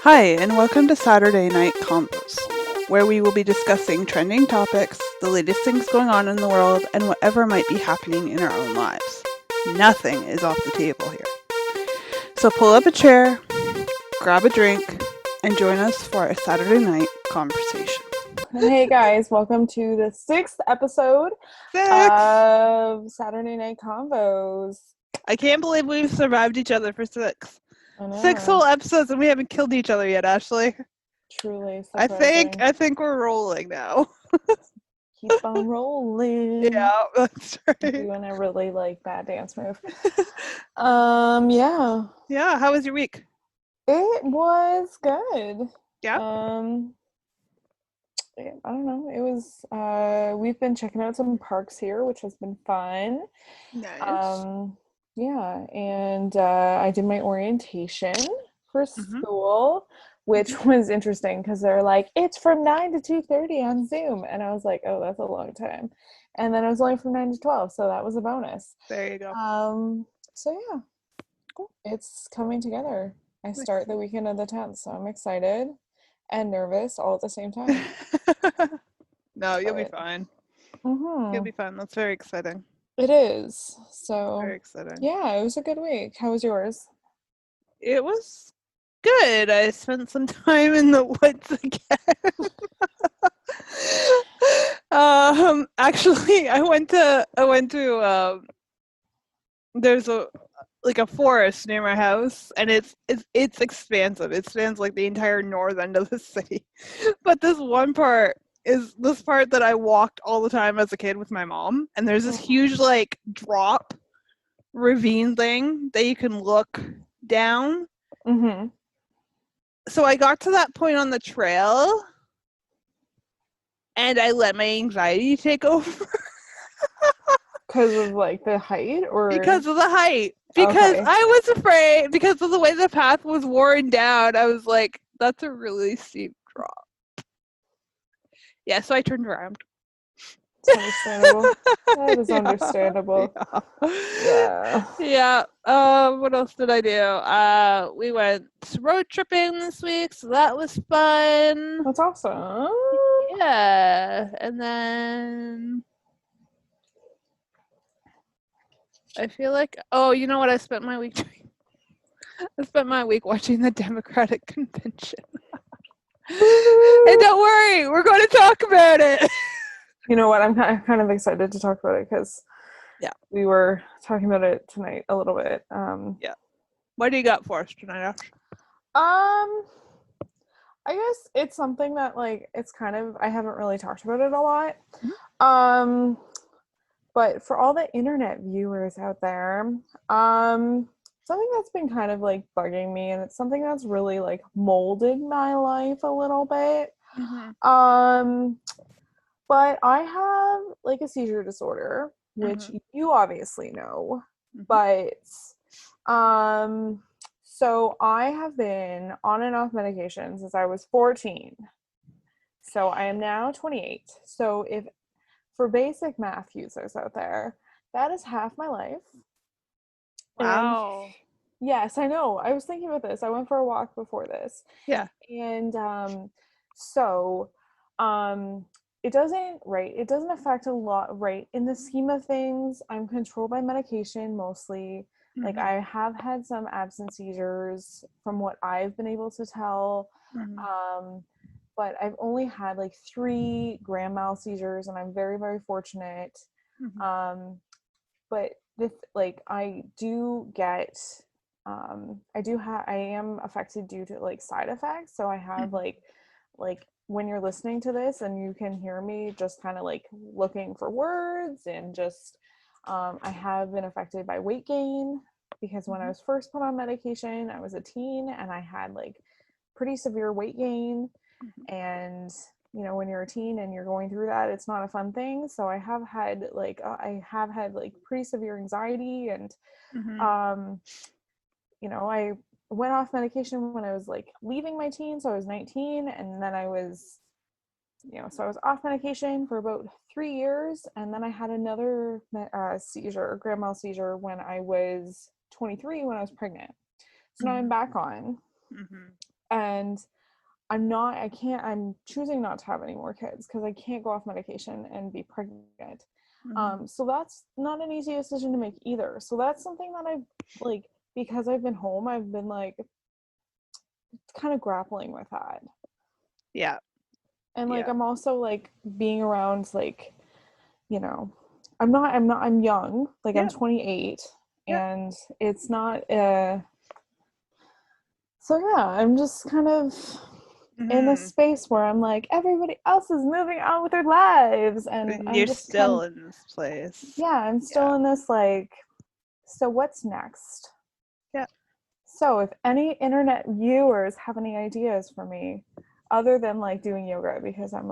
Hi, and welcome to Saturday Night Convos, where we will be discussing trending topics, the latest things going on in the world, and whatever might be happening in our own lives. Nothing is off the table here. So pull up a chair, grab a drink, and join us for a Saturday night conversation. Hey guys, welcome to the 6th episode of Saturday Night Convos. I can't believe we've survived each other for 6. I know. 6 whole episodes and we haven't killed each other yet, Ashley. Truly surprising. I think we're rolling now. Keep on rolling. Yeah, that's right. Doing a really bad dance move. Yeah. Yeah, how was your week? It was good. Yeah. I don't know. It was we've been checking out some parks here, which has been fun. Nice. Yeah, and I did my orientation for school, which was interesting because they're like, it's from 9 to 2:30 on Zoom. And I was like, oh, that's a long time. And then it was only from 9 to 12, so that was a bonus. There you go. So yeah, cool. It's coming together. I start the weekend of the 10th, so I'm excited and nervous all at the same time. No, you'll be fine. You'll be fine. That's very exciting. It is. So very exciting. Yeah, it was a good week. How was yours? It was good. I spent some time in the woods again. Actually, I went to there's a forest near my house, and it's expansive. It spans like the entire north end of the city. But this one part is this part that I walked all the time as a kid with my mom, and there's this huge drop ravine thing that you can look down. So I got to that point on the trail, and I let my anxiety take over. Because of the height, or because of the height? Because okay. I was afraid because of the way the path was worn down. I was like, that's a really steep drop. Yeah, so I turned around. It's understandable. That is understandable. Yeah. What else did I do? We went road tripping this week, so that was fun. That's awesome. Yeah, and then I feel like, you know what I spent my week doing? I spent my week watching the Democratic convention. And don't worry, we're going to talk about it. You know what? I'm kind of excited to talk about it because we were talking about it tonight a little bit. Yeah. What do you got for us tonight, Ash? I guess it's something that it's kind of, I haven't really talked about it a lot. But for all the internet viewers out there, something that's been kind of bugging me, and it's something that's really molded my life a little bit. But I have a seizure disorder, which you obviously know. But so I have been on and off medication since I was 14. So I am now 28. So if for basic math users out there, that is half my life. Wow. And yes, I know. I was thinking about this. I went for a walk before this. Yeah. And it doesn't affect a lot, right? In the scheme of things, I'm controlled by medication mostly. I have had some absent seizures from what I've been able to tell. But I've only had 3 grand mal seizures, and I'm very, very fortunate. But this, I do get, I am affected due to side effects. So I have when you're listening to this and you can hear me just kind of looking for words, and just, I have been affected by weight gain because when I was first put on medication, I was a teen and I had pretty severe weight gain. And when you're a teen and you're going through that, it's not a fun thing. So I have had pretty severe anxiety, and I went off medication when I was leaving my teens. So I was 19, and then I was so I was off medication for about 3 years, and then I had another seizure, grand mal seizure, when I was 23, when I was pregnant. So now I'm back on. and I'm choosing not to have any more kids because I can't go off medication and be pregnant. So that's not an easy decision to make either. So that's something that I've like, because I've been home, I've been like kind of grappling with that. Yeah. And like, Yeah. I'm also like being around like, you know, I'm young, like Yeah. I'm 28 Yeah. and it's not, so yeah, I'm just kind of in a space where I'm like, everybody else is moving on with their lives. And And I'm you're just kind of, still in this place. yeah, I'm still in this like, so what's next? Yeah. So if any internet viewers have any ideas for me, other than like doing yoga, because I'm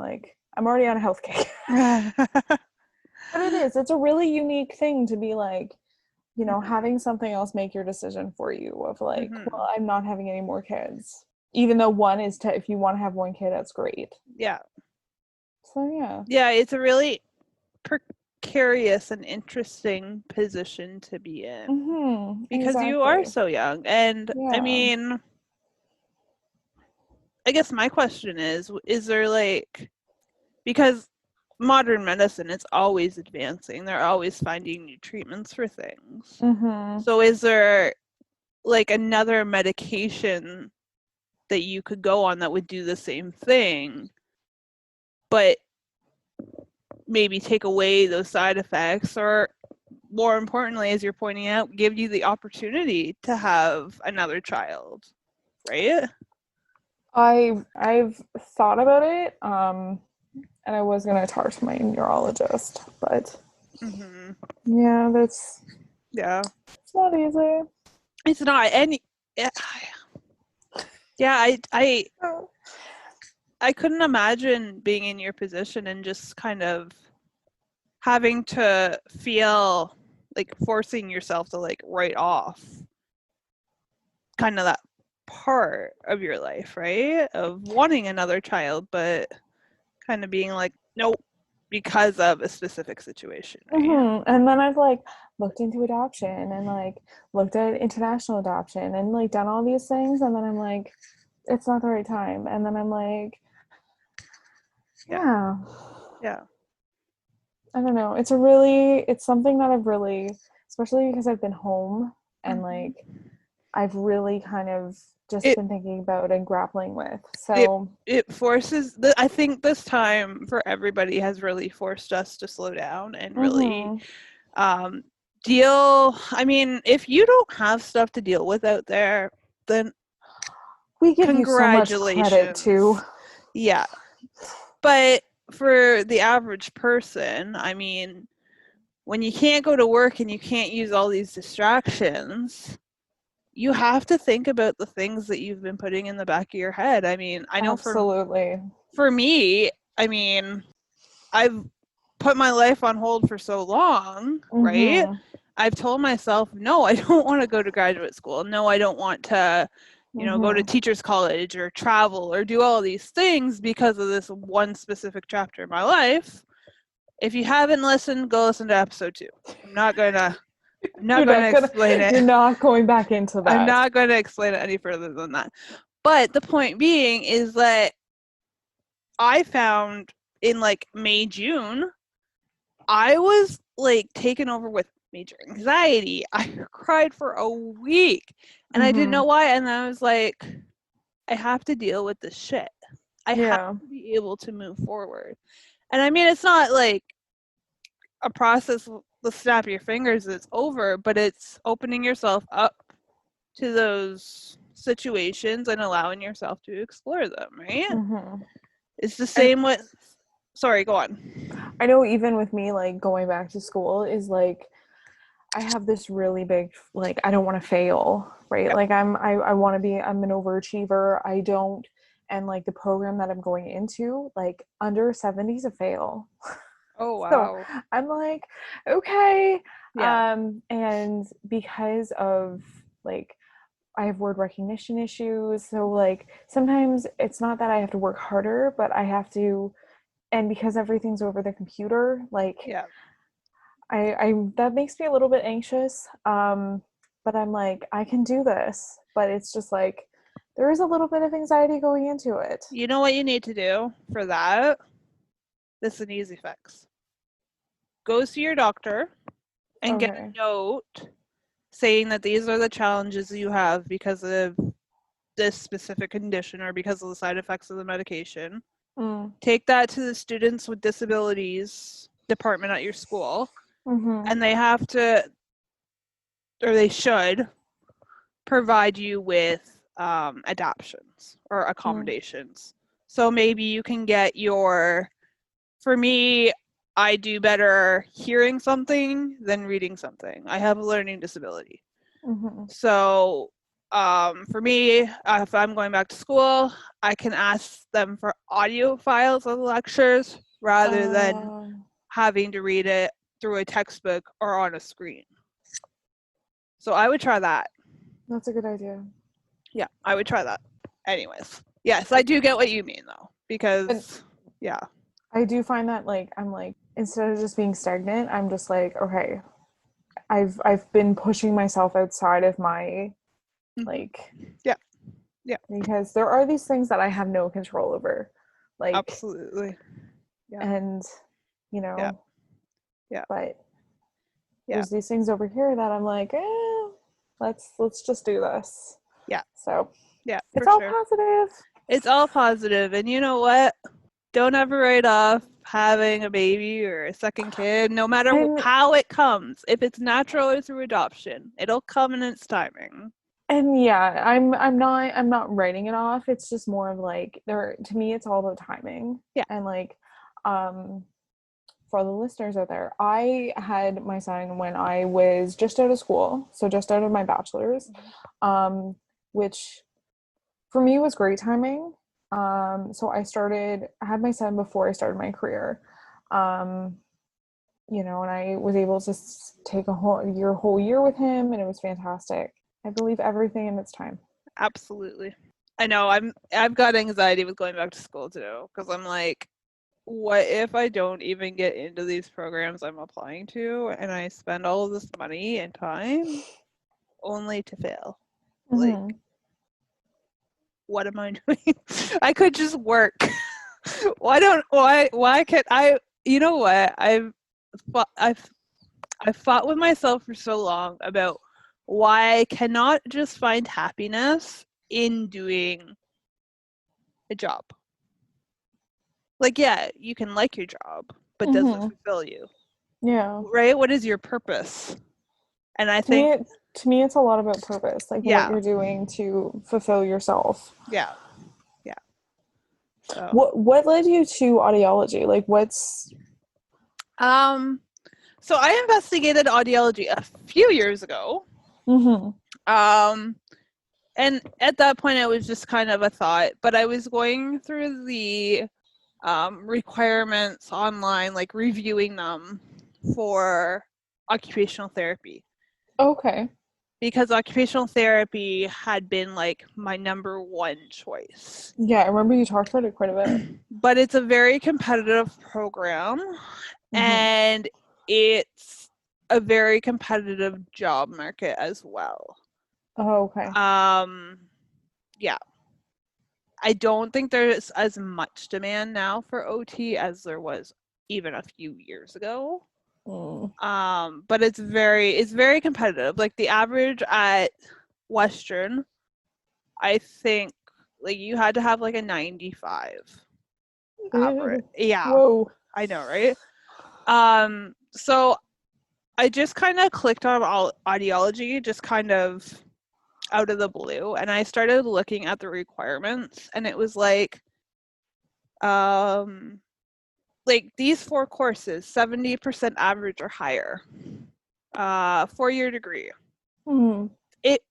already on a health kick. But it's a really unique thing to be like, you know, having something else make your decision for you of like, well, I'm not having any more kids. Even though one is, if you want to have one kid, that's great. Yeah. So yeah. Yeah, it's a really precarious and interesting position to be in. Because you are so young. And yeah. I mean, I guess my question is there like, because modern medicine, it's always advancing. They're always finding new treatments for things. So is there like another medication that you could go on that would do the same thing, but maybe take away those side effects, or more importantly, as you're pointing out, give you the opportunity to have another child, right? I've thought about it, and I was gonna talk to my neurologist, but yeah, it's not easy. It's not. And yeah, I couldn't imagine being in your position and just kind of having to feel like forcing yourself to like write off kind of that part of your life, right? Of wanting another child, but kind of being like, nope, because of a specific situation, right? And then I've like looked into adoption and like looked at international adoption and like done all these things, and then I'm like, it's not the right time. And then I'm like, yeah. I don't know. It's something that I've really, especially because I've been home and like I've really kind of just been thinking about and grappling with. So it forces I think this time for everybody has really forced us to slow down and really deal. I mean, if you don't have stuff to deal with out there, then we give you so much congratulations. credit too. Yeah. But for the average person, I mean, when you can't go to work and you can't use all these distractions, you have to think about the things that you've been putting in the back of your head. I mean, I know for me, I mean, I've put my life on hold for so long, right? I've told myself, no, I don't want to go to graduate school. No, I don't want to, go to teacher's college or travel or do all these things because of this one specific chapter in my life. If you haven't listened, go listen to episode 2. I'm not going to explain it. You're not going back into that. I'm not going to explain it any further than that. But the point being is that I found in like May, June, I was like taken over with major anxiety. I cried for a week and I didn't know why. And I was like, I have to deal with this shit. I have to be able to move forward. And I mean, it's not like a process, the snap of your fingers, it's over, but it's opening yourself up to those situations and allowing yourself to explore them, right? It's the same with, sorry, go on. I know even with me, like going back to school is like, I have this really big, like, I don't want to fail, right? Yep. Like I want to be, I'm an overachiever. I don't, and like the program that I'm going into, like under 70 is a fail. Oh, wow. So I'm like, okay. Yeah. And because of like, I have word recognition issues. So like sometimes it's not that I have to work harder, but I have to, and because everything's over the computer, like I that makes me a little bit anxious. But I'm like, I can do this. But it's just like there is a little bit of anxiety going into it. You know what you need to do for that? This is an easy fix. Go see your doctor and get a note saying that these are the challenges you have because of this specific condition or because of the side effects of the medication. Take that to the students with disabilities department at your school, and they have to, or they should, provide you with adaptions or accommodations. So maybe you can get for me, I do better hearing something than reading something. I have a learning disability. So for me, if I'm going back to school, I can ask them for audio files of the lectures rather than having to read it through a textbook or on a screen. So I would try that. That's a good idea. Yeah, I would try that. Anyways, yes, I do get what you mean though, because yeah. I do find that I'm instead of just being stagnant, I'm just like, okay, I've been pushing myself outside of my yeah, because there are these things that I have no control over, absolutely, yeah, and but there's these things over here that I'm like, let's just do this. Yeah. So yeah, it's all positive. It's all positive, and you know what? Don't ever write off having a baby or a second kid, no matter how it comes. If it's natural or through adoption, it'll come in its timing. And yeah, I'm not writing it off. It's just more of to me, it's all about timing. Yeah. And for the listeners out there, I had my son when I was just out of school, so just out of my bachelor's, which for me was great timing. So I had my son before I started my career, and I was able to take a whole year with him, and it was fantastic. I believe everything in its time. Absolutely. I know I've got anxiety with going back to school too, because I'm like, what if I don't even get into these programs I'm applying to and I spend all of this money and time only to fail? Like, what am I doing? I could just work. Why can't I? You know what? I've fought with myself for so long about why I cannot just find happiness in doing a job. Yeah, you can like your job, but does it fulfill you? Yeah. Right? What is your purpose? And I think to me it's a lot about purpose, what you're doing to fulfill yourself. Yeah. Yeah. So what led you to audiology? What's so I investigated audiology a few years ago. And at that point it was just kind of a thought, but I was going through the requirements online, reviewing them for occupational therapy. Okay. Because occupational therapy had been my number one choice. Yeah, I remember you talked about it quite a bit. But it's a very competitive program, and it's a very competitive job market as well. Oh, okay. Yeah. I don't think there's as much demand now for OT as there was even a few years ago. But it's very competitive. The average at Western, I think you had to have a 95 average. Yeah. Whoa. I know, right? So I just kind of clicked on audiology, just kind of out of the blue, and I started looking at the requirements, and it was these 4 courses, 70% average or higher, 4-year degree. It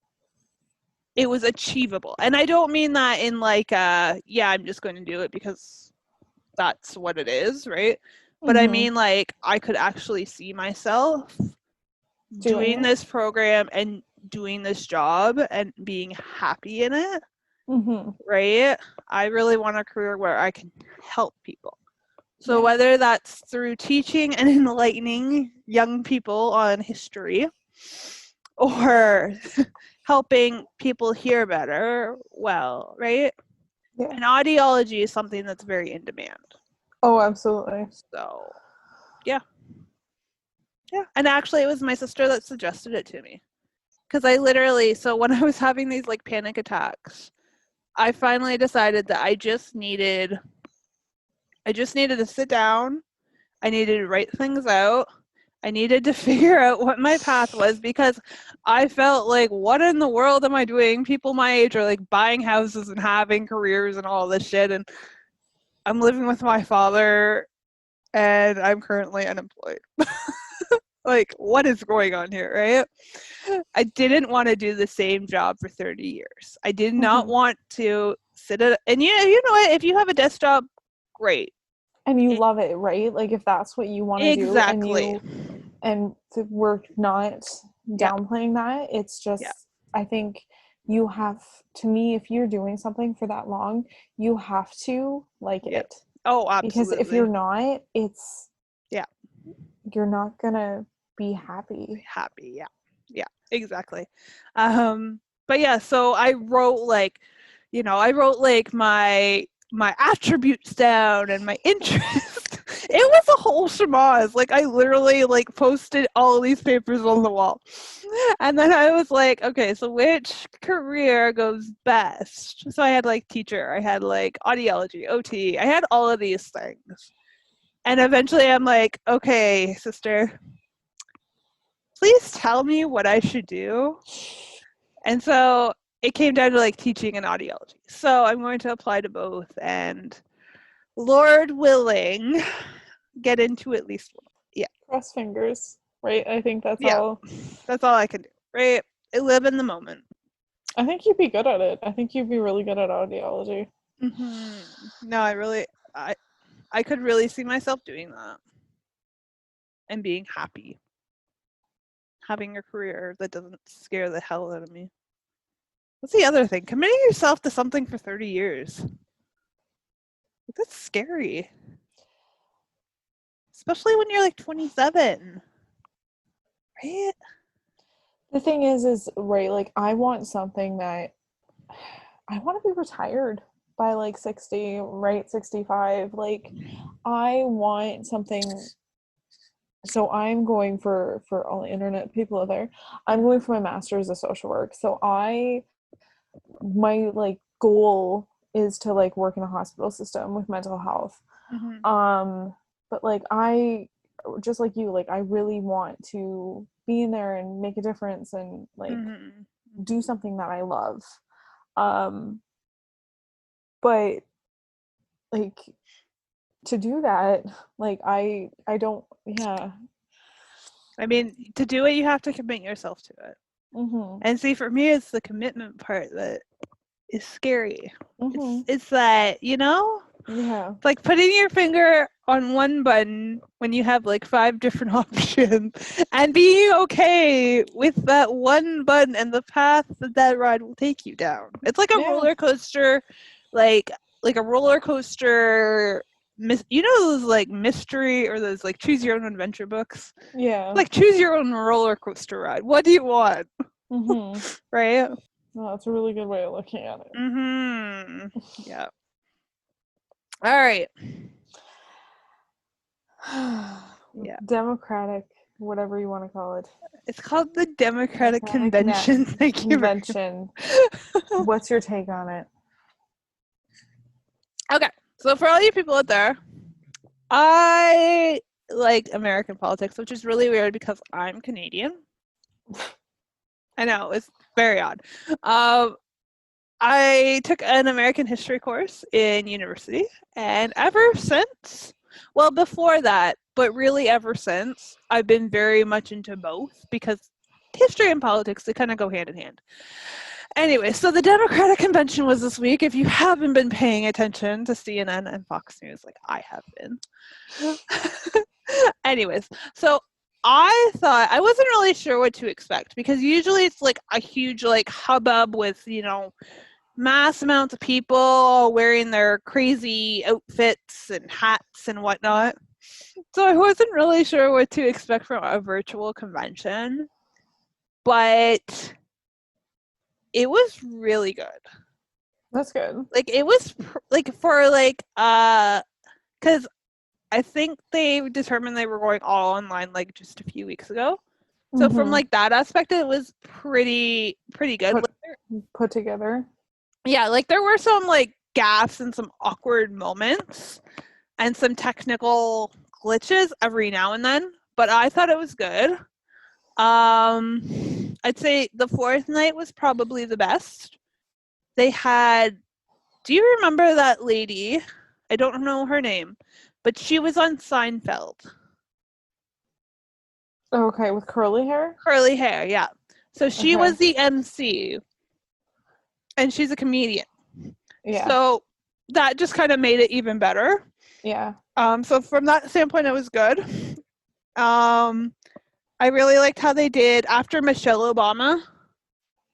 was achievable, and I don't mean that in I'm just going to do it because that's what it is, right? But I mean I could actually see myself doing this program and doing this job and being happy in it. Right? I really want a career where I can help people. So whether that's through teaching and enlightening young people on history, or helping people hear better, well, right? Yeah. And audiology is something that's very in demand. Oh, absolutely. So, yeah. Yeah. And actually, it was my sister that suggested it to me. Because I literally, so when I was having these like panic attacks, I finally decided that I just needed to sit down. I needed to write things out. I needed to figure out what my path was because I felt like, what in the world am I doing? People my age are like buying houses and having careers and all this shit. And I'm living with my father and I'm currently unemployed. Like, what is going on here, right? I didn't want to do the same job for 30 years. I did not want to sit at, and you know what? If you have a desk job, great. And you love it, right? Like if that's what you want to do, Exactly. and we're not downplaying that. It's just, I think you have, to me, if you're doing something for that long, you have to like it. Oh, absolutely. Because if you're not, it's, yeah, you're not gonna be happy. Yeah, exactly. But yeah, so I wrote like my attributes down and my interest. It was a whole schmoz. Like I literally like posted all of these papers on the wall. And then I was like, okay, so which career goes best? So I had like teacher, I had like audiology, OT, I had all of these things. And eventually I'm like, okay, sister, please tell me what I should do. And so it came down to like teaching and audiology. So I'm going to apply to both and Lord willing, get into at least one. Yeah. Cross fingers, right? I think that's all. That's all I can do, right? I live in the moment. I think you'd be good at it. I think you'd be really good at audiology. No, I could really see myself doing that and being happy. Having a career that doesn't scare the hell out of me. What's the other thing? Committing yourself to something for 30 years. That's scary. Especially when you're like 27. Right? The thing is right, like I want something that I want to be retired by like 60, right? 65. Like I want something. So I'm going for all the internet people out there. I'm going for my master's of social work. So my like goal is to like work in a hospital system with mental health. But like I just like you, like I really want to be in there and make a difference and like do something that I love. But like to do that, like I don't, yeah. I mean, to do it, you have to commit yourself to it. And see, for me, it's the commitment part that is scary. It's that, it's like putting your finger on one button when you have like 5 different options and being okay with that one button and the path that ride will take you down. It's like a roller coaster, like a roller coaster. Those like mystery or those like choose your own adventure books? Yeah. Like choose your own roller coaster ride. What do you want? Right? Well, that's a really good way of looking at it. Yeah. All right. Yeah. Democratic, whatever you want to call it. It's called the Democratic Convention. Thank you. Convention. What's your take on it? Okay. So for all you people out there, I like American politics, which is really weird because I'm Canadian. I know, it's very odd. I took an American history course in university, and ever since, well, before that, but really ever since, I've been very much into both because history and politics, they kind of go hand in hand. Anyway, so the Democratic Convention was this week. If you haven't been paying attention to CNN and Fox News like I have been. Anyways, so I thought, I wasn't really sure what to expect because usually it's like a huge like hubbub with, mass amounts of people wearing their crazy outfits and hats and whatnot. So I wasn't really sure what to expect from a virtual convention. But it was really good. That's good. Like it was like for like because I think they determined they were going all online like just a few weeks ago. So from like that aspect, it was pretty good. Put together. Yeah, like there were some like gaffes and some awkward moments and some technical glitches every now and then, but I thought it was good. I'd say the fourth night was probably the best. They had, do you remember that lady? I don't know her name, but she was on Seinfeld. Okay, with curly hair? Curly hair, yeah. So she Okay. was the MC, and she's a comedian. Yeah. So that just kind of made it even better. Yeah. So from that standpoint, it was good. I really liked how they did after Michelle Obama.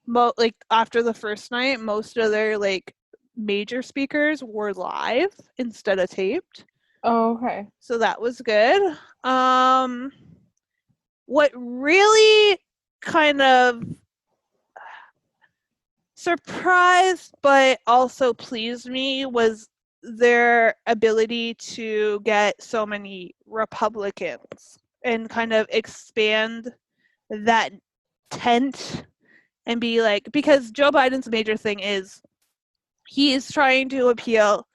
Like after the first night, most of their like major speakers were live instead of taped. Oh, okay. So that was good. What really kind of surprised but also pleased me was their ability to get so many Republicans and kind of expand that tent and be like, because Joe Biden's major thing is he has to appeal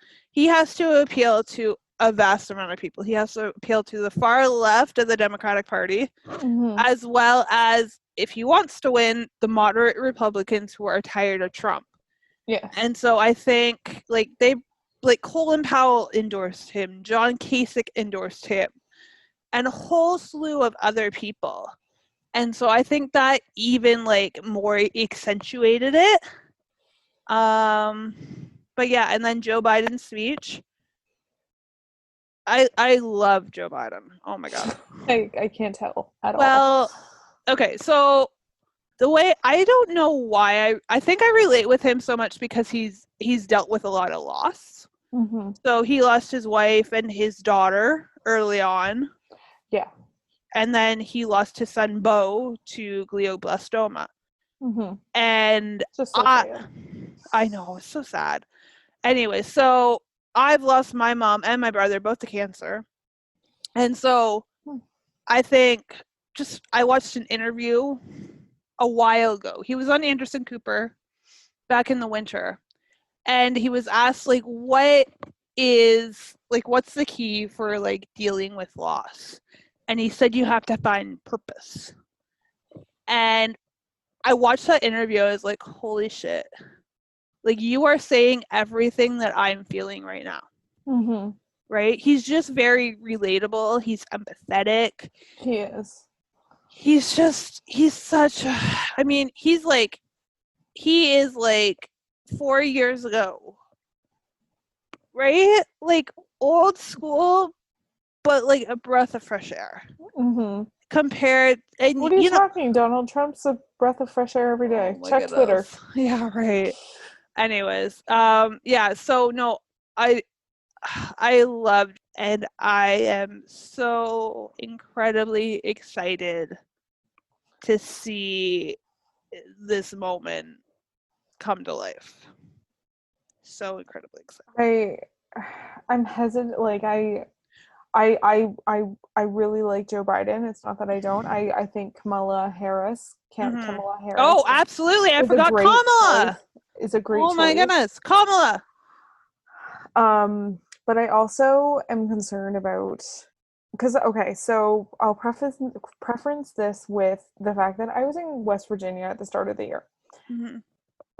to a vast amount of people. He has to appeal to the far left of the Democratic Party, as well as, if he wants to win, the moderate Republicans who are tired of Trump. Yes. And so I think like Colin Powell endorsed him, John Kasich endorsed him, and a whole slew of other people. And so I think that even like more accentuated it. But yeah, and then Joe Biden's speech. I love Joe Biden. Oh my god. I can't tell at all. Well, okay, so the way, I don't know why I think I relate with him so much because he's dealt with a lot of loss. So he lost his wife and his daughter early on. Yeah. And then he lost his son Bo to glioblastoma. And Just so sad. I know, it's so sad. Anyway, so I've lost my mom and my brother both to cancer. And so I think I watched an interview a while ago. He was on Anderson Cooper back in the winter. And he was asked like what's the key for like dealing with loss? And he said you have to find purpose. And I watched that interview, I was like, holy shit. Like you are saying everything that I'm feeling right now. Right? He's just very relatable. He's empathetic. He is. He is like 4 years ago. Right? Like old school, but like a breath of fresh air. Compared, and what are you talking? Donald Trump's a breath of fresh air every day. Check Twitter. Yeah, right. Anyways, yeah. So no, I loved, and I am so incredibly excited to see this moment come to life. So incredibly excited. I'm hesitant. Like I really like Joe Biden. It's not that I don't. I think Kamala Harris. Oh, absolutely! I forgot Kamala. Is a great choice. Oh my goodness, Kamala. But I also am concerned about because so I'll preference this with the fact that I was in West Virginia at the start of the year.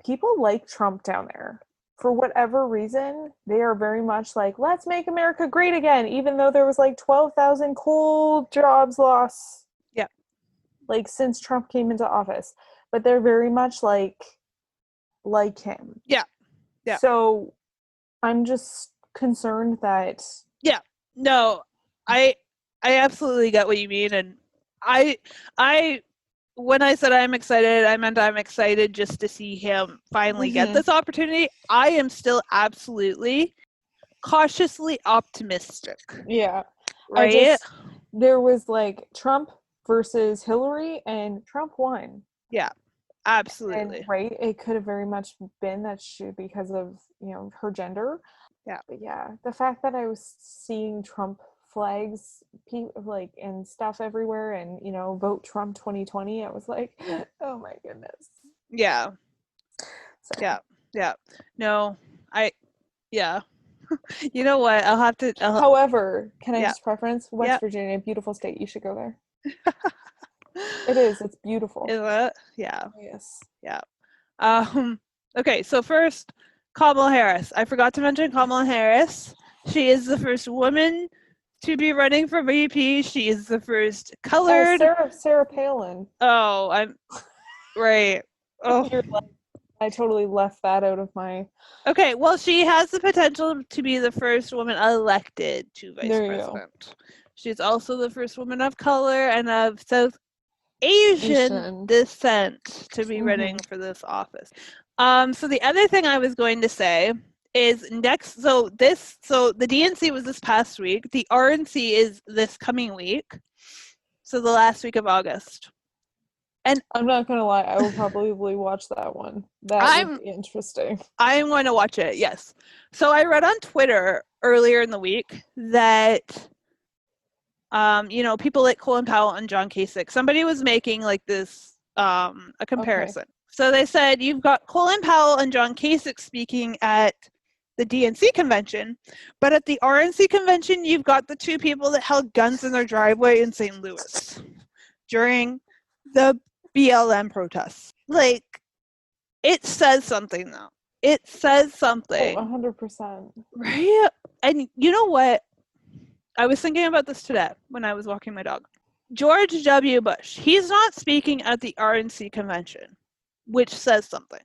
People like Trump down there. For whatever reason, they are very much like, let's make America great again, even though there was like 12,000 coal jobs lost. Yeah. Like since Trump came into office. But they're very much like him. Yeah. Yeah. So I'm just concerned that. Yeah. No, I absolutely get what you mean. And I when I said I'm excited, I meant I'm excited just to see him finally get this opportunity. I am still absolutely cautiously optimistic. Yeah. Right? There was like Trump versus Hillary, and Trump won. Yeah. Absolutely. right, it could have very much been that she, because of, her gender. Yeah. But yeah, the fact that I was seeing Trump flags like and stuff everywhere, and vote Trump 2020, I was like, oh my goodness. Yeah. So. Yeah. No, yeah. You know what? I'll have to. However, can I Yeah. just preference West Yeah. Virginia, beautiful state. You should go there. It is. It's beautiful. Is it? Yeah. Yes. Yeah. Okay, so first, Kamala Harris. I forgot to mention Kamala Harris. She is the first woman to be running for VP. She is the first colored. Sarah Palin. Oh, I'm right. Oh. I totally left that out of my. Okay, well, she has the potential to be the first woman elected to vice There you president. go. She's also the first woman of color and of South Asian descent to be running for this office. So the other thing I was going to say is next. So the DNC was this past week. The RNC is this coming week. So the last week of August. And I'm not gonna lie, I will probably watch that one. That would be interesting. I'm going to watch it. Yes. So I read on Twitter earlier in the week that people like Colin Powell and John Kasich, somebody was making like this a comparison. Okay. So they said you've got Colin Powell and John Kasich speaking at the DNC convention, but at the RNC convention, you've got the two people that held guns in their driveway in St. Louis during the BLM protests. Like, it says something, though. It says something. Oh, 100%. Right? And you know what? I was thinking about this today when I was walking my dog. George W. Bush, he's not speaking at the RNC convention, which says something.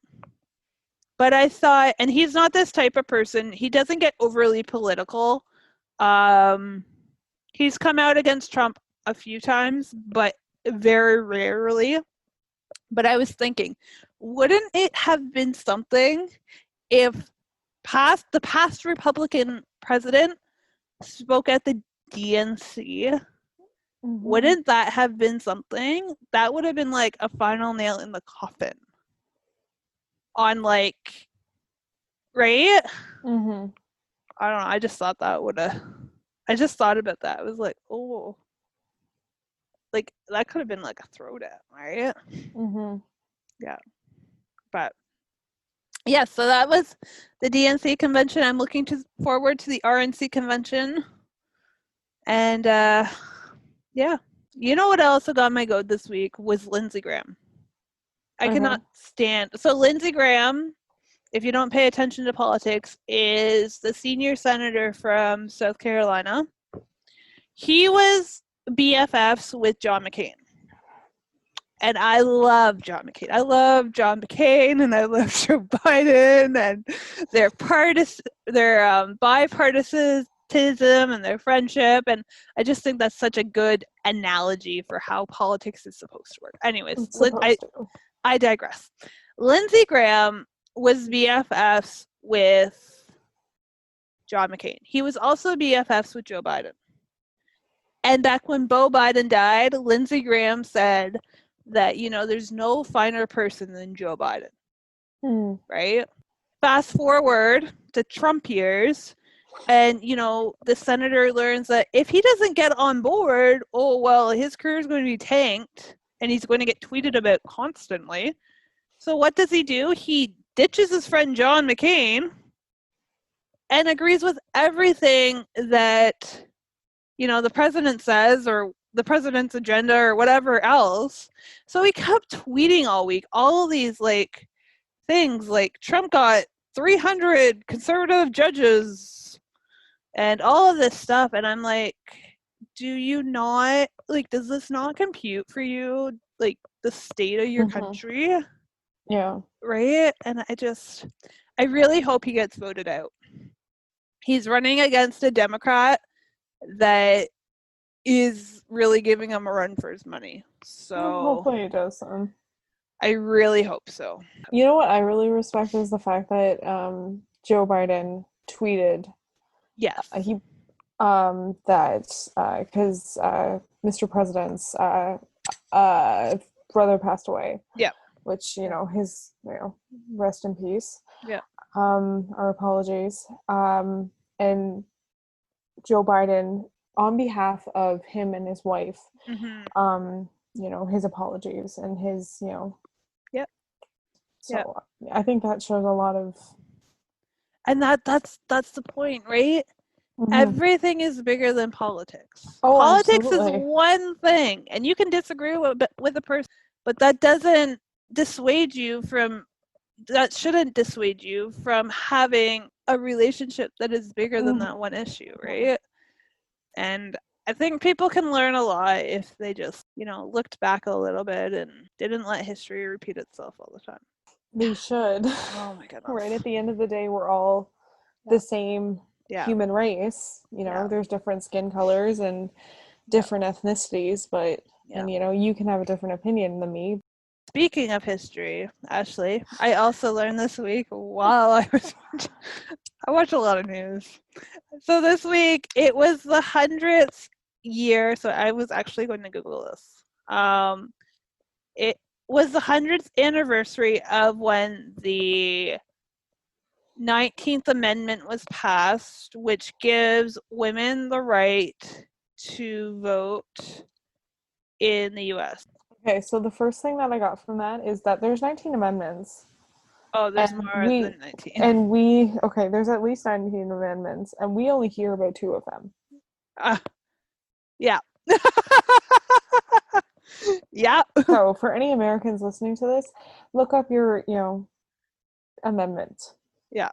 But I thought, and he's not this type of person, he doesn't get overly political. He's come out against Trump a few times, but very rarely. But I was thinking, wouldn't it have been something if the past Republican president spoke at the DNC? Mm-hmm. Wouldn't that have been something? That would have been like a final nail in the coffin on right? Mm-hmm. I don't know. I just thought that would have. I just thought about that. It was like, oh, like that could have been like a throwdown, right? Mm-hmm. Yeah. But yeah, so that was the DNC convention. I'm looking forward to the RNC convention. And yeah. You know what also got my goat this week was Lindsey Graham. I cannot stand. So Lindsey Graham, if you don't pay attention to politics, is the senior senator from South Carolina. He was BFFs with John McCain. And I love John McCain. I love John McCain and I love Joe Biden and their bipartisanism and their friendship. And I just think that's such a good analogy for how politics is supposed to work. Anyways, I digress. Lindsey Graham was BFFs with John McCain. He was also BFFs with Joe Biden. And back when Beau Biden died, Lindsey Graham said that, there's no finer person than Joe Biden. Right? Fast forward to Trump years, and, the senator learns that if he doesn't get on board, his career is going to be tanked, and he's going to get tweeted about constantly. So what does he do? He ditches his friend John McCain and agrees with everything that, the president says or the president's agenda or whatever else. So he kept tweeting all week, all these things like Trump got 300 conservative judges and all of this stuff. And I'm like, do you not, does this not compute for you, the state of your country? Yeah. Right? And I really hope he gets voted out. He's running against a Democrat that is really giving him a run for his money. So hopefully he does. I really hope so. You know what I really respect is the fact that Joe Biden tweeted. Yes. He that because Mr. President's brother passed away. Yeah. which, his, rest in peace. Yeah. Our apologies. And Joe Biden, on behalf of him and his wife, his apologies and his, Yep. So I think that shows a lot of, and that's the point, right? Everything is bigger than politics. Oh, politics absolutely. is one thing, and you can disagree with a person, but that doesn't dissuade you from, that shouldn't dissuade you from having a relationship that is bigger than that one issue, right? And I think people can learn a lot if they just, looked back a little bit and didn't let history repeat itself all the time. They should. Oh my goodness. Right, at the end of the day, we're all the same human race. There's different skin colors and different ethnicities, but and you can have a different opinion than me. Speaking of history, Ashley, I also learned this week while I watch a lot of news. So this week it was the 100th year. So I was actually going to Google this. It was the 100th anniversary of when the 19th Amendment was passed, which gives women the right to vote in the U.S. Okay, so the first thing that I got from that is that there's 19 amendments. Oh, there's more than 19. There's at least 19 amendments, and we only hear about 2 of them. Yeah. Yeah. So for any Americans listening to this, look up your, amendment. Yeah.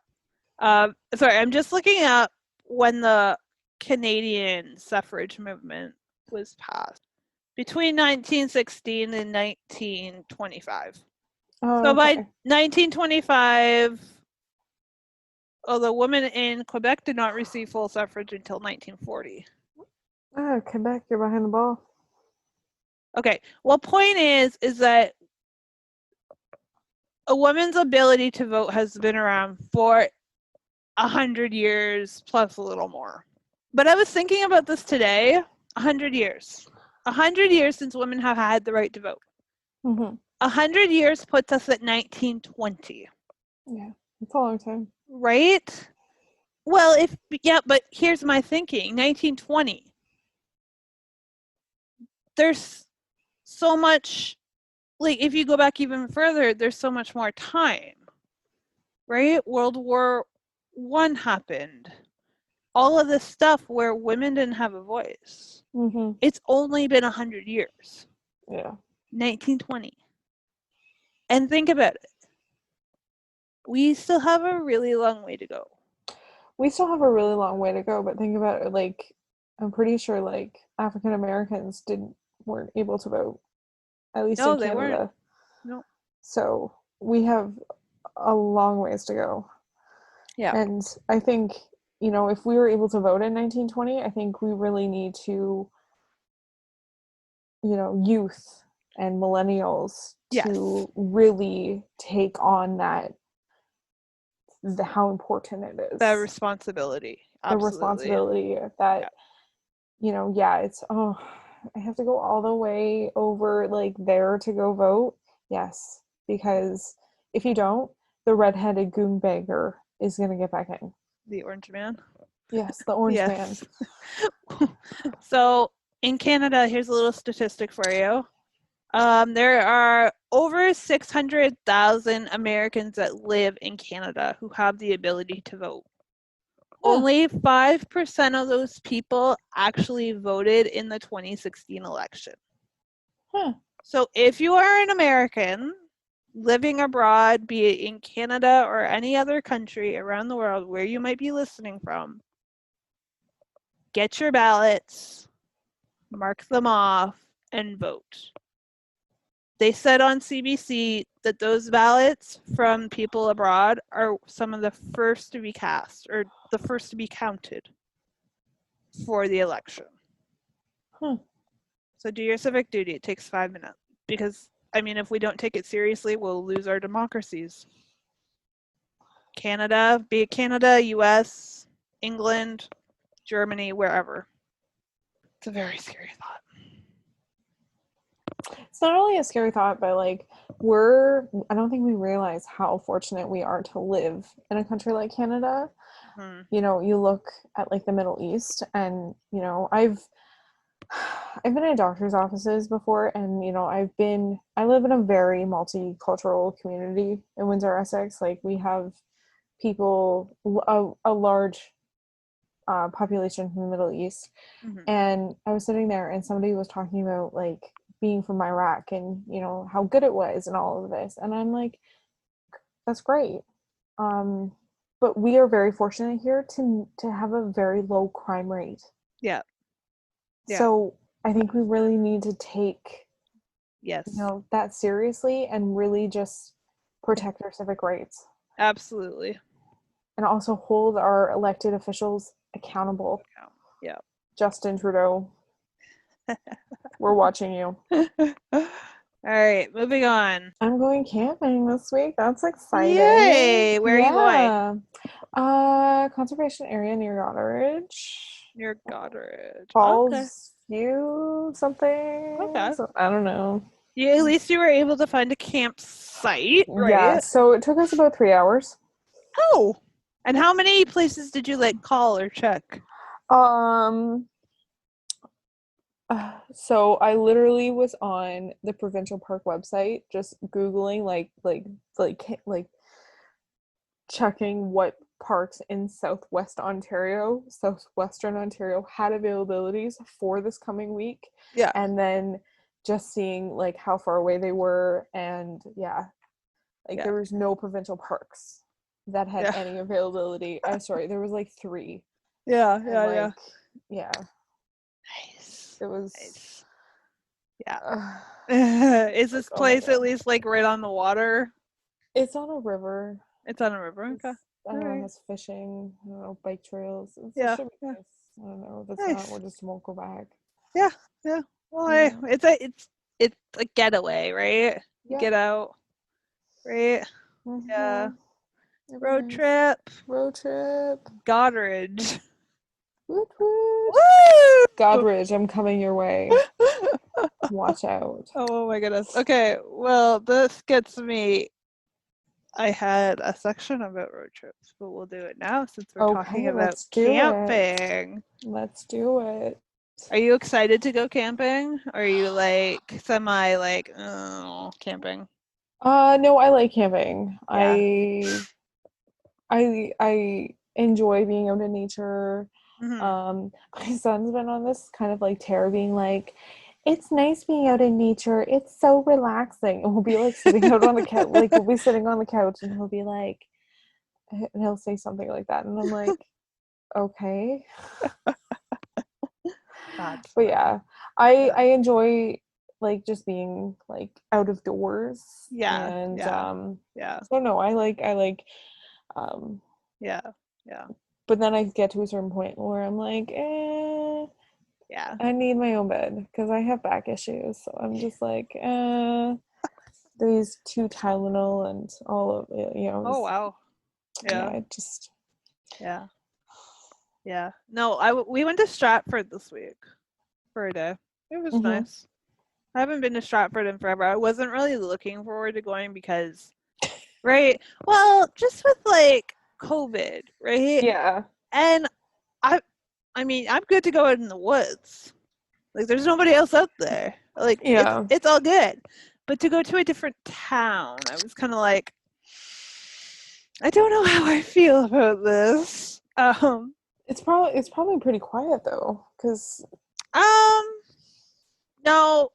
Sorry, I'm just looking up when the Canadian suffrage movement was passed. Between 1916 and 1925. So by 1925, although women in Quebec did not receive full suffrage until 1940. Quebec, you're behind the ball. Okay, well, point is that a woman's ability to vote has been around for 100 years plus a little more. But I was thinking about this today. 100 years. 100 years since women have had the right to vote. 100 years puts us at 1920. Yeah, it's a long time. Right? Well, but here's my thinking. 1920. There's so much, like, if you go back even further, there's so much more time. Right? World War I happened. All of this stuff where women didn't have a voice. It's only been 100 years. Yeah. 1920. And think about it. We still have a really long way to go. We still have a really long way to go, but think about it, like, I'm pretty sure, like, African Americans weren't able to vote, at least in Canada. They weren't. No. So we have a long ways to go. Yeah. And I think, if we were able to vote in 1920, I think we really need to, youth and millennials to really take on that, how important it is. The responsibility. Absolutely. The responsibility that, it's, I have to go all the way over, like, there to go vote. Yes. Because if you don't, the redheaded goon beggar is going to get back in. The orange man? Yes, the orange man. So in Canada, here's a little statistic for you. There are over 600,000 Americans that live in Canada who have the ability to vote. Only 5% of those people actually voted in the 2016 election. So if you are an American living abroad, be it in Canada or any other country around the world where you might be listening from, get your ballots, mark them off, and vote. They said on CBC that those ballots from people abroad are some of the first to be cast, or the first to be counted for the election. So do your civic duty. It takes 5 minutes. Because, if we don't take it seriously, we'll lose our democracies. Canada, be it Canada, US, England, Germany, wherever. It's a very scary thought. It's not only a scary thought, but like I don't think we realize how fortunate we are to live in a country like Canada. Mhm. You know, you look at like the Middle East, and you know, I've been in doctor's offices before, and you know, I live in a very multicultural community in Windsor, Essex. Like we have people, a large population from the Middle East. Mhm. And I was sitting there and somebody was talking about like being from Iraq and, you know, how good it was and all of this. And I'm like, that's great. Um, but we are very fortunate here to have a very low crime rate. Yeah. Yeah. So I think we really need to take, you Yes. know, that seriously and really just protect our civic rights Absolutely. and also hold our elected officials accountable. Yeah. Justin Trudeau, we're watching you. All right, moving on. I'm going camping this week. That's exciting. Yay! Where are you going? Yeah. Conservation area near Goderich. Near Goddard. Okay. Falls View something. Okay. So, I don't know. Yeah, at least you were able to find a campsite, Yeah, right? so it took us about 3 hours. Oh. And how many places did you like call or check? Um so I literally was on the provincial park website just googling like checking what parks in southwestern Ontario had availabilities for this coming week, Yeah. and then just seeing like how far away they were, and yeah, like Yeah. there was no provincial parks that had Yeah. any availability. Sorry, there was like 3, Yeah. and Yeah. Yeah. like yeah, Nice. it was. Nice. Yeah. Uh, Is like this oh my place at god, least like right on the water? it's on a river. It's on a river. It's, Okay. I All don't know, it right. has fishing, I don't know, bike trails. It Yeah. should be Yeah. nice. I don't know. If it's not, Nice. we'll just won't go back. Yeah. Yeah. Well, Yeah. it's a getaway, right? Yeah. Get out, right? Yeah. Mm-hmm. It'd be Road nice. trip. Road trip. Goddard. Woot woot. Woo! Godridge, I'm coming your way. Watch out. Oh my goodness. Okay, well, this gets me. I had a section about road trips, but we'll do it now since we're talking Okay, about let's do it. camping. Let's do it. Are you excited to go camping? Or are you like semi like, oh, camping? No, I like camping. Yeah. I enjoy being out in nature. Hmm. My son's been on this kind of like tear being like, it's nice being out in nature. It's so relaxing. And we'll be like sitting out on the couch, like we'll be sitting on the couch and he'll be like, and he'll say something like that. And I'm like, okay. That's But funny. yeah, I Yeah. enjoy like just being like out of doors Yeah. and Yeah. Yeah. so no, I like um Yeah. Yeah. but then I get to a certain point where I'm like, Yeah. I need my own bed because I have back issues. So I'm just like, these 2 Tylenol and all of it, you know, Oh wow. yeah, Yeah. I just, Yeah. Yeah. No, we went to Stratford this week for a day. It was mm-hmm. nice. I haven't been to Stratford in forever. I wasn't really looking forward to going because, right? Well, just with like COVID, right? Yeah, And I, I mean, I'm good to go out in the woods. Like, there's nobody else out there. Like, yeah. it's all good. But to go to a different town, I was kind of like, I don't know how I feel about this. It's probably pretty quiet though, because Um, no,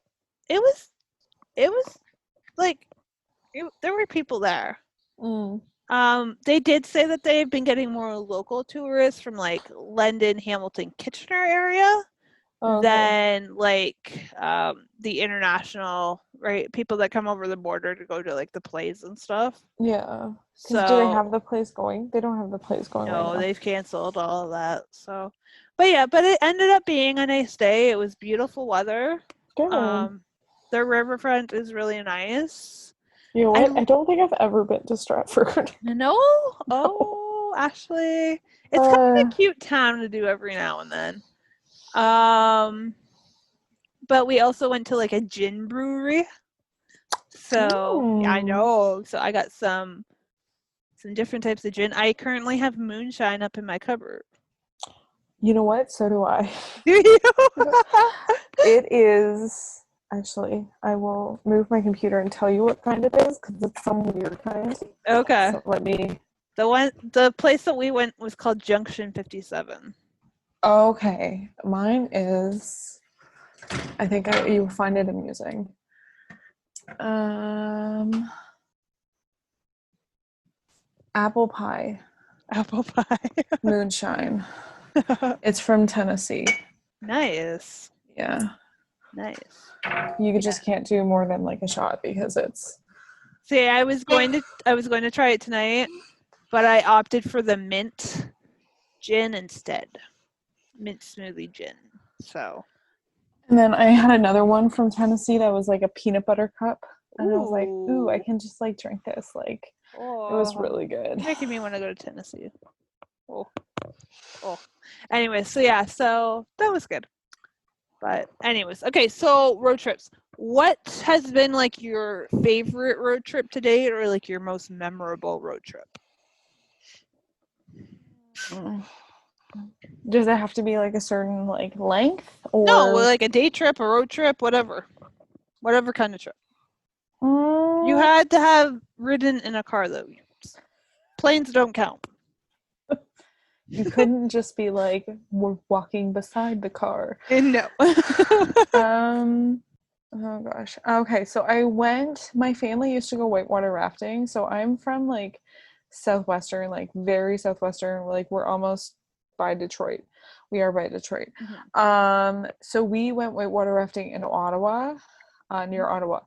it was like there were people there. mm, They did say that they've been getting more local tourists from like London, Hamilton, Kitchener area oh, okay, than like the international, right? People that come over the border to go to like the plays and stuff. yeah. Because do they have So the place going? They don't have the place going right no, now. they've canceled all of that. So, but yeah, but it ended up being a nice day. It was beautiful weather. Good. Um, their riverfront is really nice. You know what? And I don't think I've ever been to Stratford. no, No. oh, Ashley, it's kind of a cute town to do every now and then. Um, but we also went to like a gin brewery. So I know. So I got some different types of gin. I currently have moonshine up in my cupboard. You know what? So do I. Do you? It is actually. I will move my computer and tell you what kind it is because it's some weird kind. Okay. So let me. The place that we went was called Junction 57. Okay, mine is. I think you will find it amusing. Apple pie. Apple pie. Moonshine. It's from Tennessee. Nice. Yeah. Nice. You just can't do more than like a shot because it's. See, I was going to try it tonight, but I opted for the mint gin instead. Mint smoothie gin. So. And then I had another one from Tennessee that was like a peanut butter cup. And I was like, ooh, I can just like drink this. Like, it was really good. Making me want to go to Tennessee. Oh. Anyway, so yeah, so that was good. But anyways, okay, so road trips. What has been like your favorite road trip to date or like your most memorable road trip? Does it have to be like a certain like length or no, like a day trip, a road trip, whatever kind of trip. You had to have ridden in a car though. Planes don't count. You couldn't just be like we're walking beside the car. No. Oh gosh. Okay, so my family used to go whitewater rafting. So I'm from like southwestern, like very southwestern, like we're almost by Detroit. We are by Detroit. Mm-hmm. So we went whitewater rafting in Ottawa, near Ottawa.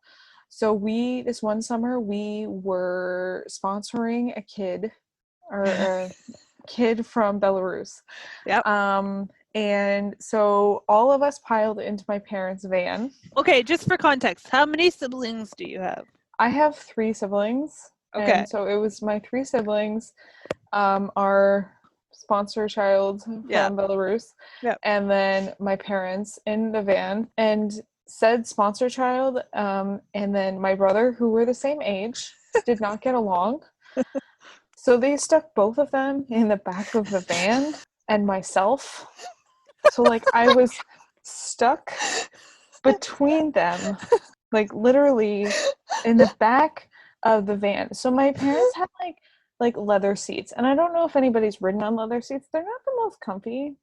So this one summer we were sponsoring a kid from Belarus. Yep. And so all of us piled into my parents' van. Okay, just for context, how many siblings do you have? I have 3 siblings. Okay. And so it was my 3 siblings, our sponsor child from Belarus, and then my parents in the van, and said sponsor child, and then my brother, who were the same age, did not get along. So they stuck both of them in the back of the van and myself. So like I was stuck between them, like literally in the back of the van. So my parents had like leather seats, and I don't know if anybody's ridden on leather seats. They're not the most comfy.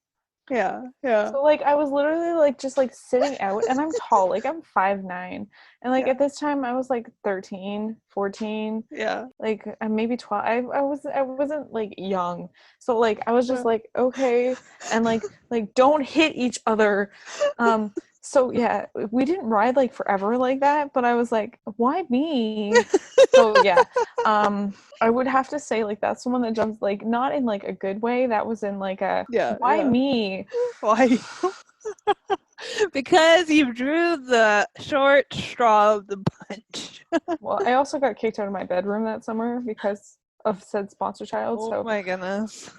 Yeah. So like I was literally like just like sitting out, and I'm tall, like I'm 5'9", and like at this time I was like 13, 14, like maybe 12. I wasn't like young, so like I was just like, okay, and like don't hit each other. So yeah, we didn't ride like forever like that, but I was like, why me? So yeah, I would have to say like that's the one that jumps, like not in like a good way. That was in like a why me? Why? Because you drew the short straw of the bunch. Well, I also got kicked out of my bedroom that summer because of said sponsor child. Oh my goodness.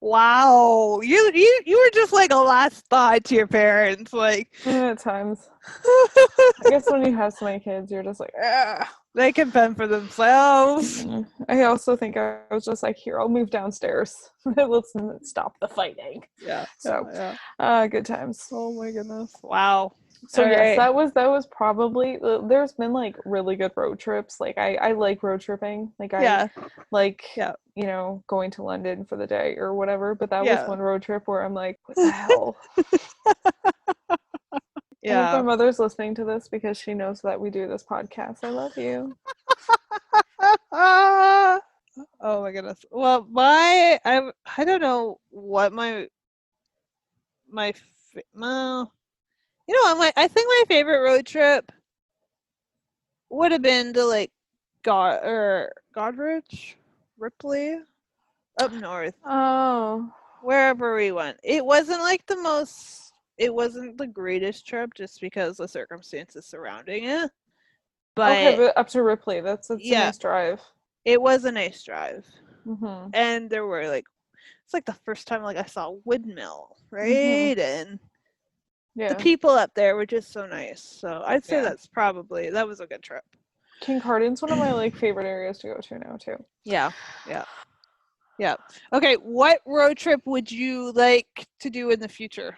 Wow, you were just like a last thought to your parents, like at times. I guess when you have so many kids, you're just like, they can fend for themselves. I also think I was just like, here, I'll move downstairs. Let's stop the fighting. Yeah. So, good times. Oh my goodness! Wow. So yes, that was probably. There's been like really good road trips. Like I like road tripping. Like I like you know, going to London for the day or whatever. But that was one road trip where I'm like, what the hell? And if my mother's listening to this because she knows that we do this podcast, I love you. Oh my goodness. Well, I don't know what my you know, I think my favorite road trip would have been to like Godrich, Ripley, up north. Oh, wherever we went. It wasn't like it wasn't the greatest trip just because the circumstances surrounding it. But up to Ripley, that's a nice drive. It was a nice drive. Mm-hmm. And there were like, it's like the first time like I saw a windmill, right? Mm-hmm. And Yeah. the people up there were just so nice. So I'd say Yeah. that was a good trip. Kincardin's one of my like favorite areas to go to now too. Yeah. Okay, what road trip would you like to do in the future?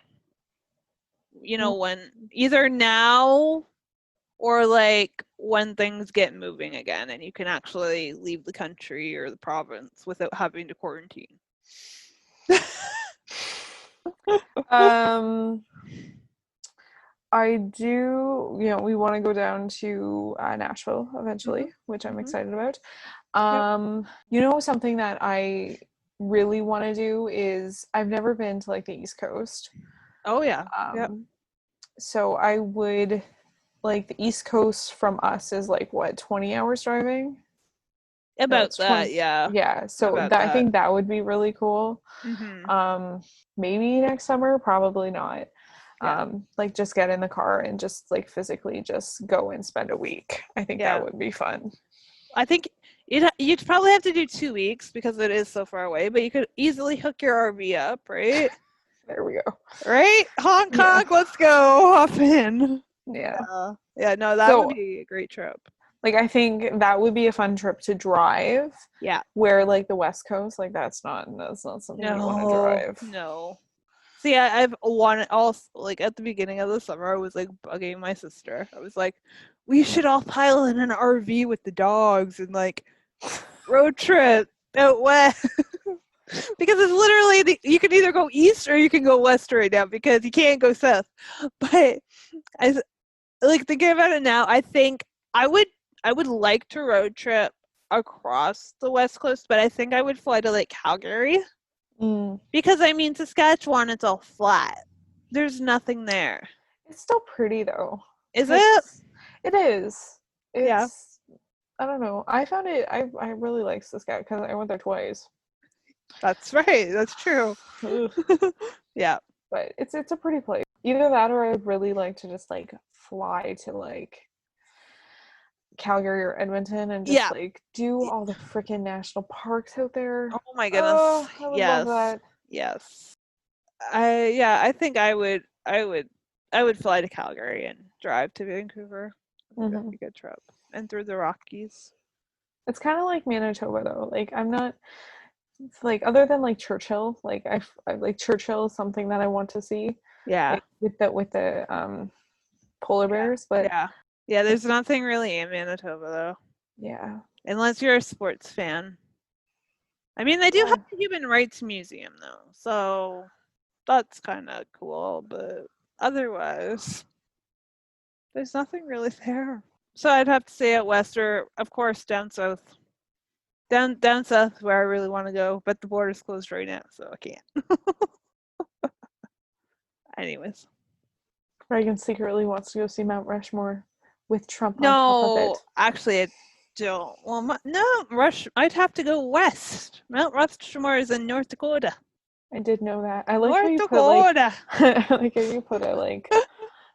You know, when either now or like when things get moving again and you can actually leave the country or the province without having to quarantine. I do, we want to go down to Nashville eventually, which I'm excited about. Something that I really want to do is I've never been to like the East Coast. Oh yeah. So I would like the East Coast from us is like what, 20 hours driving? About that, yeah. Yeah. So About that I think that would be really cool. Mm-hmm. Maybe next summer, probably not. Yeah. Like just get in the car and just like physically just go and spend a week. I think that would be fun. I think you'd probably have to do 2 weeks because it is so far away, but you could easily hook your RV up, right? There we go. Right? Hong Kong, let's go. Hop in. Yeah. Yeah, no, that would be a great trip. Like I think that would be a fun trip to drive. Yeah. Where like the West Coast, like that's not something you want to drive. No. See, I've wanted also like at the beginning of the summer, I was like bugging my sister. I was like, we should all pile in an RV with the dogs and like road trip out west. Because it's literally you can either go east or you can go west right now because you can't go south. But I like thinking about it now, I think I would like to road trip across the West Coast, but I think I would fly to like Calgary. Because I mean, Saskatchewan, it's all flat. There's nothing there. It's still pretty though. Is it? It is. It's, I don't know. I found it. I really like Saskatchewan because I went there twice. That's right. That's true. Yeah. But it's a pretty place. Either that or I'd really like to just like fly to like Calgary or Edmonton and just like do all the freaking national parks out there. Oh my goodness. Oh, I would love that. Yes. I think I would fly to Calgary and drive to Vancouver. That'd be a good trip. And through the Rockies. It's kind of like Manitoba though. Like I'm not like other than like Churchill, like I like Churchill is something that I want to see. Yeah. Like, with the polar bears, but yeah, there's nothing really in Manitoba though. Yeah. Unless you're a sports fan. I mean, they do have a human rights museum though, so that's kind of cool, but otherwise there's nothing really there. So I'd have to say out west or of course down south. Down south where I really want to go, but the border's closed right now, so I can't. Anyways. Reagan secretly wants to go see Mount Rushmore with Trump on top of it. Actually, I don't. Well, I'd have to go west. Mount Rushmore is in North Dakota. I did know that. I like how you Dakota. Put like, I like how you put it like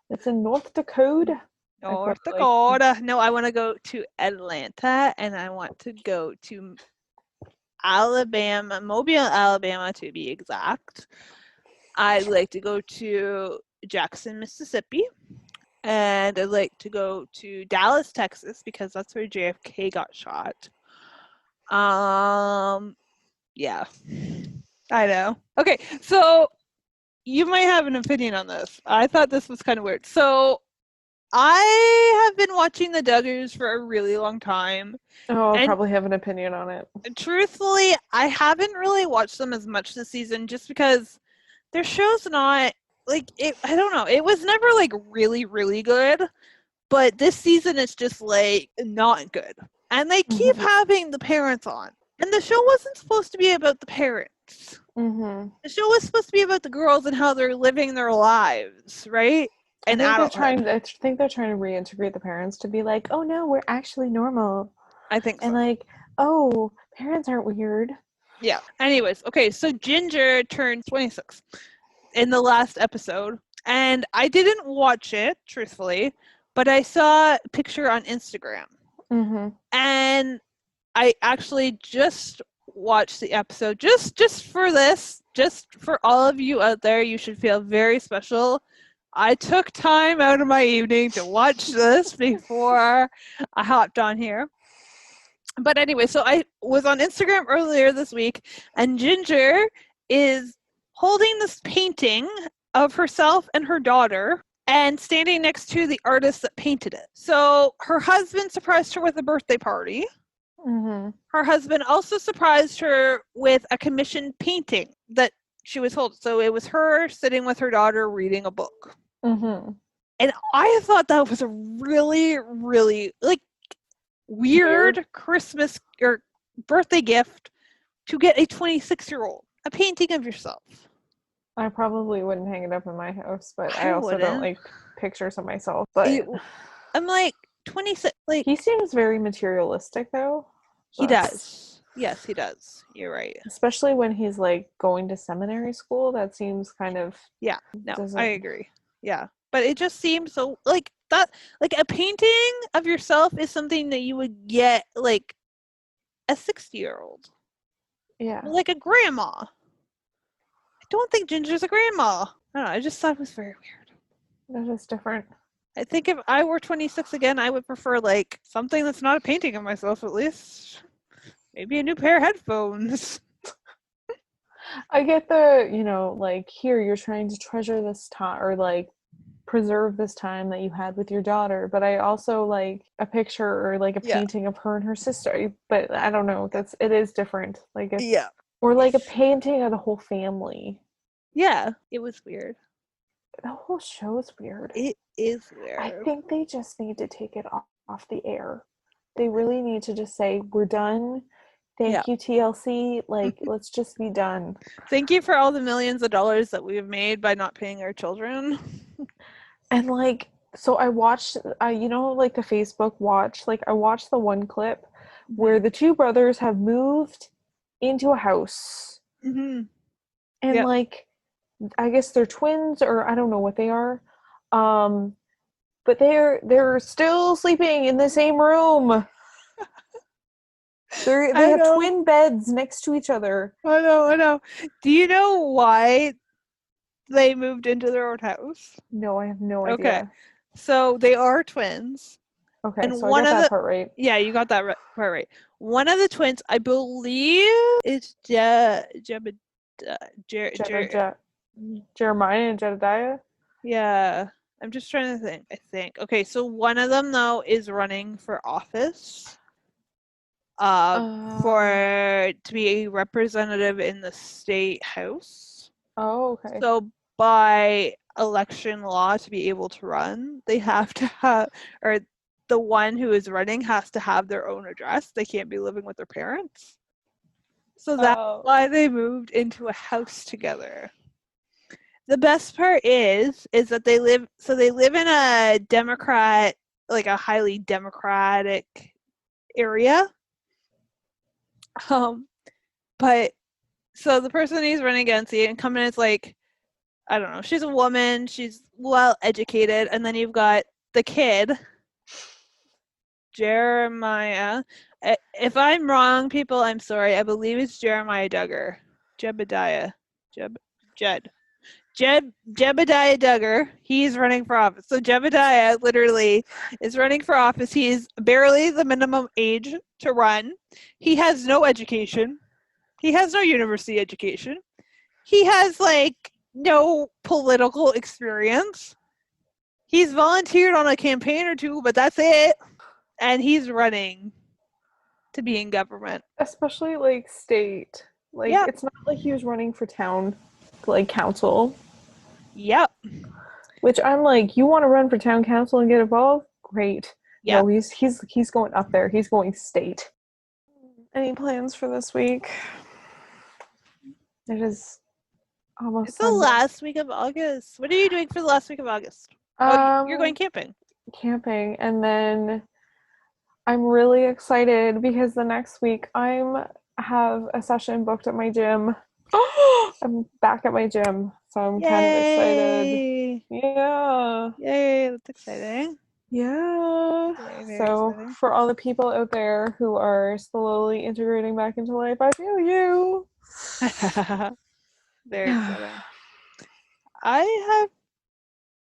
it's in North Dakota. North Dakota. No, I want to go to Atlanta and I want to go to Alabama, Mobile, Alabama to be exact. I'd like to go to Jackson, Mississippi. And I'd like to go to Dallas, Texas, because that's where JFK got shot. Yeah. I know. Okay, so you might have an opinion on this. I thought this was kind of weird. So I have been watching the Duggars for a really long time. Oh, I'll probably have an opinion on it. Truthfully, I haven't really watched them as much this season just because their show's not like it. I don't know. It was never like really, really good, but this season it's just like not good. And they keep having the parents on, and the show wasn't supposed to be about the parents. The show was supposed to be about the girls and how they're living their lives, right? And I think they're trying to reintegrate the parents to be like, oh no, we're actually normal. I think so. And like, oh, parents aren't weird. Yeah. Anyways, okay, so Ginger turned 26 in the last episode, and I didn't watch it, truthfully, but I saw a picture on Instagram. And I actually just watched the episode just for this, just for all of you out there. You should feel very special I took time out of my evening to watch this before I hopped on here. But anyway, so I was on Instagram earlier this week, and Ginger is holding this painting of herself and her daughter and standing next to the artist that painted it. So her husband surprised her with a birthday party. Mm-hmm. Her husband also surprised her with a commissioned painting that she was holding. So it was her sitting with her daughter reading a book. Mm-hmm. And I thought that was a really, really like weird Christmas or birthday gift to get a 26-year-old a painting of yourself. I probably wouldn't hang it up in my house, but I I also don't wouldn't. like pictures of myself. But I'm like 26. Like he seems very materialistic, though. he does. Yes, he does. You're right. Especially when he's like going to seminary school. That seems kind of Yeah. No, doesn't. I agree. Yeah, but it just seems so like that. Like a painting of yourself is something that you would get like a 60-year-old. Yeah. Like a grandma. I don't think Ginger's a grandma. I don't know. I just thought it was very weird. That is different. I think if I were 26 again, I would prefer like something that's not a painting of myself at least. Maybe a new pair of headphones. I get the, like here you're trying to treasure this time or like preserve this time that you had with your daughter, but I also like a picture or like a painting of her and her sister. But I don't know, it is different. Like or like a painting of the whole family. Yeah, it was weird. The whole show is weird. It is weird. I think they just need to take it off the air. They really need to just say, we're done. Thank you, TLC. Like, let's just be done. Thank you for all the millions of dollars that we've made by not paying our children. And like, so I watched, like the Facebook watch, like I watched the one clip where the two brothers have moved into a house. Mm-hmm. And like, I guess they're twins or I don't know what they are. But they're still sleeping in the same room. They have twin beds next to each other. I know. Do you know why they moved into their own house? No, I have no idea. Okay. So they are twins. Okay, and so I got that part right. Yeah, you got that part right. One of the twins, I believe, is Jeremiah and Jedediah? Yeah. I'm just trying to think. I think. Okay, so one of them though is running for office. To be a representative in the state house. Oh, okay. So by election law to be able to run, they have to have, or the one who is running has to have their own address. They can't be living with their parents. So that's why they moved into a house together. The best part is that they live in a Democrat, like a highly Democratic area. But so the person he's running against, the incumbent, is like, I don't know, she's a woman, she's well educated, and then you've got the kid, Jeremiah. If I'm wrong, people, I'm sorry. I believe it's Jeremiah Duggar. Jebediah. Jebediah Duggar. He's running for office. So Jebediah literally is running for office. He is barely the minimum age to run. He has no education. He has no university education. He has like no political experience. He's volunteered on a campaign or two, but that's it. And he's running to be in government. Especially like state. Like it's not like he was running for town, like council. Yep. Which I'm like, you want to run for town council and get involved? Great. Yep. No, he's going up there. He's going state. Any plans for this week? It is almost. It's the last week of August. What are you doing for the last week of August? You're going camping. Camping, and then I'm really excited because the next week I have a session booked at my gym. I'm back at my gym, so I'm kind of excited. Yeah. Yay, that's exciting. Yeah. Very so exciting. For all the people out there who are slowly integrating back into life, I feel you. Very exciting. I have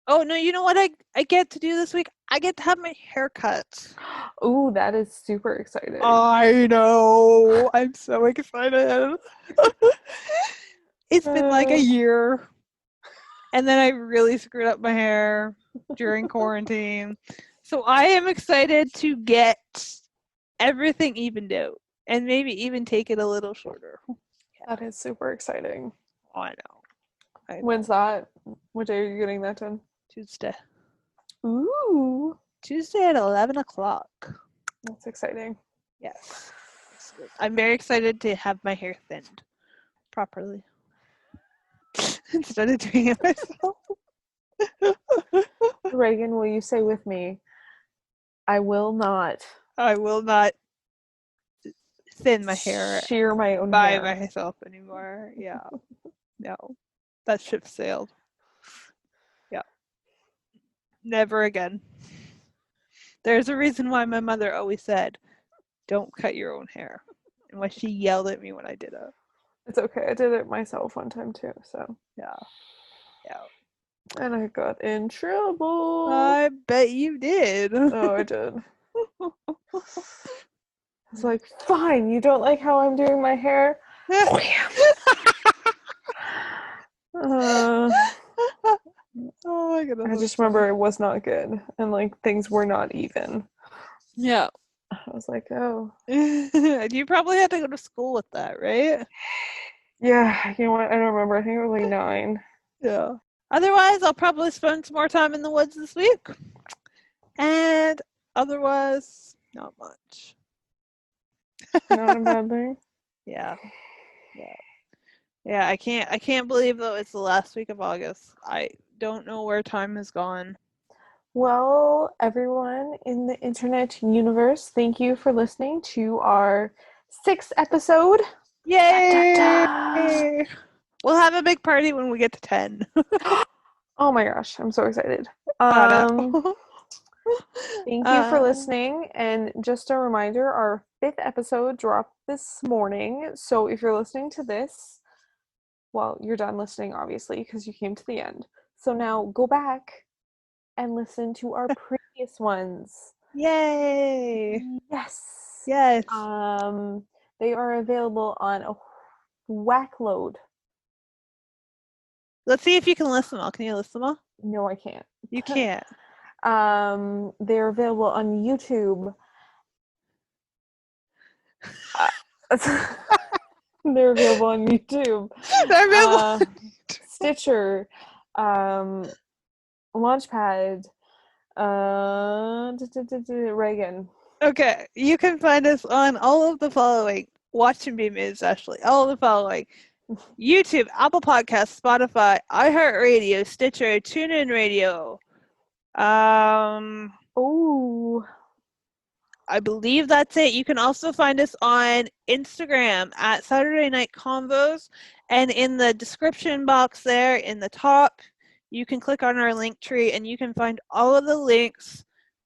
Oh no, you know what I get to do this week? I get to have my hair cut. Ooh, that is super exciting. I know. I'm so excited. It's been like a year. And then I really screwed up my hair during quarantine. So I am excited to get everything evened out and maybe even take it a little shorter. That is super exciting. I know. When's that? What day are you getting that done? Tuesday. Ooh. Tuesday at 11 o'clock. That's exciting. Yes. I'm very excited to have my hair thinned properly instead of doing it myself. Reagan, will you say with me, I will not thin my hair shear my own by hair myself anymore. Yeah. No. That ship sailed. Yeah. Never again. There's a reason why my mother always said, don't cut your own hair. And why she yelled at me when I did it. It's okay. I did it myself one time too, so. Yeah. And I got in trouble. I bet you did. Oh, I did. I was like, fine, you don't like how I'm doing my hair? Oh my goodness. I just remember it was not good. And like things were not even. Yeah. I was like, oh. You probably had to go to school with that, right? Yeah, you know what? I don't remember. I think it was like 9. Yeah. Otherwise, I'll probably spend some more time in the woods this week. And otherwise, not much. Not a bad thing. Yeah. I can't believe though it's the last week of August. I don't know where time has gone. Well, everyone in the internet universe, thank you for listening to our 6th episode. Yay! Da, da, da. We'll have a big party when we get to 10. Oh my gosh, I'm so excited. Thank you for listening. And just a reminder, our 5th episode dropped this morning. So if you're listening to this, well, you're done listening, obviously, because you came to the end. So now go back and listen to our previous ones. Yay! Yes. Yes. They are available on a whack load. Let's see if you can list them all. Can you list them all? No, I can't. You can't. They're available on YouTube. They're available on YouTube. They're available. Stitcher, Launchpad, Reagan. Okay, you can find us on all of the following. Watch and be amazed, Ashley. All of the following: YouTube, Apple Podcasts, Spotify, iHeartRadio, Stitcher, TuneIn Radio. Oh, I believe that's it. You can also find us on Instagram at Saturday Night Convos, and in the description box there in the top, you can click on our link tree and you can find all of the links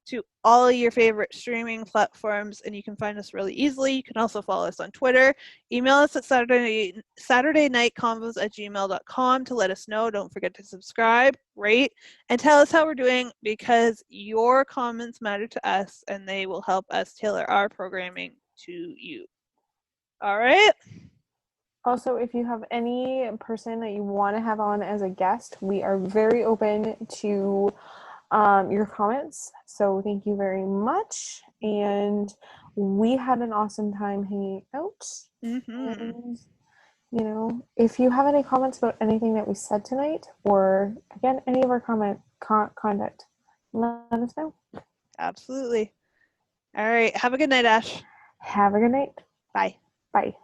to all of your favorite streaming platforms, and you can find us really easily. You can also follow us on Twitter. Email us at SaturdayNightConvos@gmail.com to let us know. Don't forget to subscribe, rate, and tell us how we're doing, because your comments matter to us and they will help us tailor our programming to you. All right? Also, if you have any person that you want to have on as a guest, we are very open to your comments. So thank you very much. And we had an awesome time hanging out. And, you know, if you have any comments about anything that we said tonight, or again, any of our conduct, let us know. Absolutely. All right. Have a good night, Ash. Have a good night. Bye. Bye.